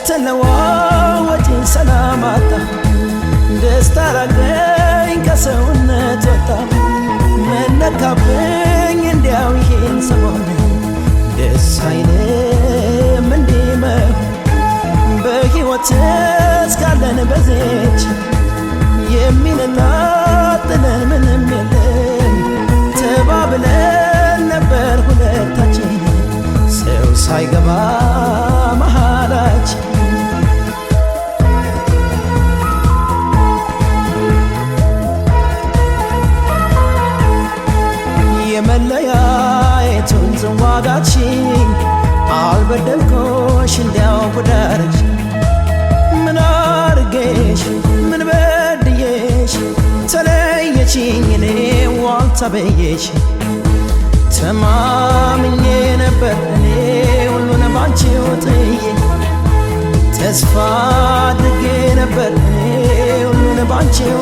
ስትለዋወጪ ሰላም አጣ ደስታ ራቀኝ ከሰውነት ወጣ መነካብኝ እንዲያው ይሄን ሰሞን ደስ አይልም እንዲመህ በሕይወት እስካለን በዚች የሚነጣጥለን ምንም የለም ተባብለን ነበር ሁለታችን ሰው ሳይገባ መሃላችን የመለያየቱን ዋጋችን አልበደልኩሽ እንዲያው ጉዳርሽ ምን አርጌሽ ምን በድዬሽ ተለየችኝ እኔ ዋልታበየሽ ተማምኜ ነበር እኔ ሁሉን ባንቺው ጥዬ ተስፋ አድርጌ ነበር እኔ ሁሉን ባንቺው